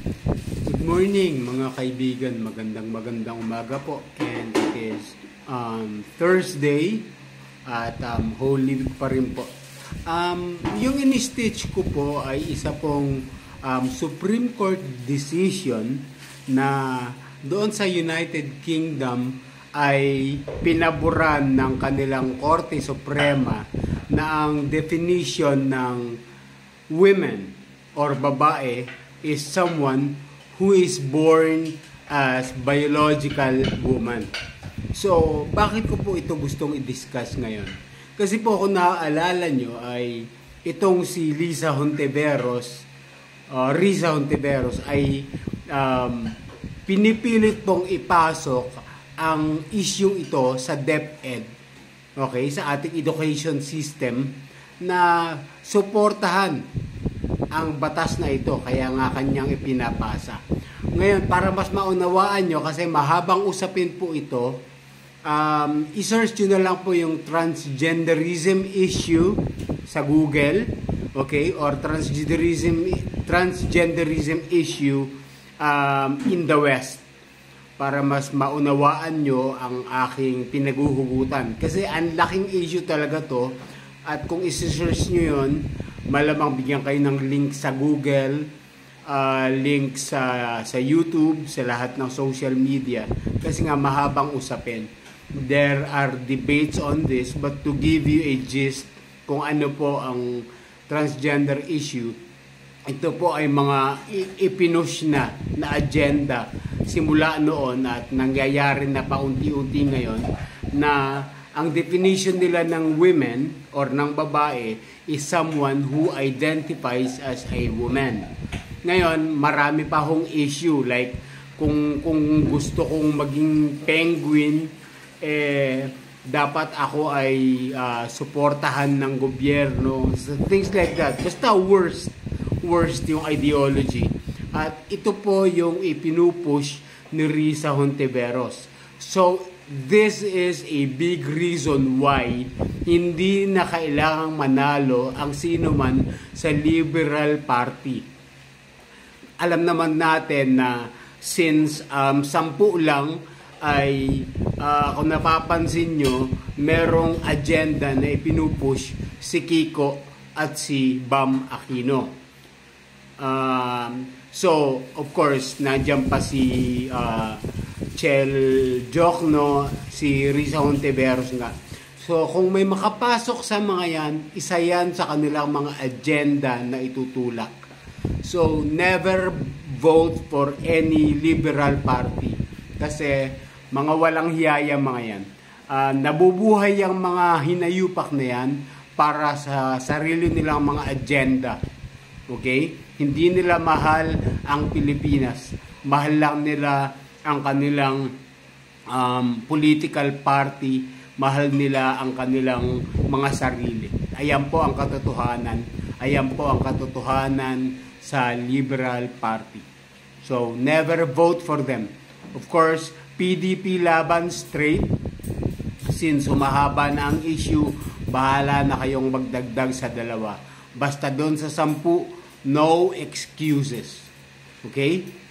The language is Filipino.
Good morning mga kaibigan, magandang umaga po, and it is Thursday at Holy Week pa rin po. Yung in-stitch ko po ay isa pong Supreme Court decision na doon sa United Kingdom ay pinaboran ng kanilang Korte Suprema na ang definition ng women or babae is someone who is born as biological woman. So, bakit ko po ito gustong i-discuss ngayon? Kasi po kung naaalala nyo ay itong si Risa Hontiveros ay pinipilit pong ipasok ang issue ito sa DepEd, okay, sa ating education system na suportahan ang batas na ito, kaya nga kanyang ipinapasa. Ngayon, para mas maunawaan nyo, kasi mahabang usapin po ito, i-search nyo na lang po yung transgenderism issue sa Google, okay, or transgenderism issue in the West, para mas maunawaan nyo ang aking pinaguhugutan. Kasi ang laking issue talaga to, at kung isi-search nyo yun, malamang bigyan kayo ng link sa Google, link sa YouTube, sa lahat ng social media. Kasi nga mahabang usapin. There are debates on this, but to give you a gist kung ano po ang transgender issue, ito po ay mga ipinush na agenda simula noon at nangyayari na paunti-unti ngayon na ang definition nila ng women or ng babae is someone who identifies as a woman. Ngayon, marami pa akong issue like kung gusto kong maging penguin, dapat ako ay suportahan ng gobyerno, things like that. Basta worst yung ideology. At ito po yung ipinupush ni Risa Hontiveros. So, this is a big reason why hindi na kailangang manalo ang sino man sa Liberal Party. Alam naman natin na since 10 lang ay kung napapansin nyo, merong agenda na ipinupush si Kiko at si Bam Aquino. So, of course, nandiyan pa si Chel Jokno, si Risa Hontiveros nga. So, kung may makapasok sa mga yan, isa yan sa kanilang mga agenda na itutulak. So, never vote for any liberal party. Kasi, mga walang hiyaya mga yan. Nabubuhay ang mga hinayupak na yan para sa sarili nilang mga agenda. Okay? Hindi nila mahal ang Pilipinas. Mahal lang nila ang kanilang political party, mahal nila ang kanilang mga sarili. Ayan po ang katotohanan. Ayan po ang katotohanan sa Liberal Party. So, never vote for them. Of course, PDP laban straight. Since humahaba na ang issue, bahala na kayong magdagdag sa 2. Basta doon sa 10, no excuses. Okay?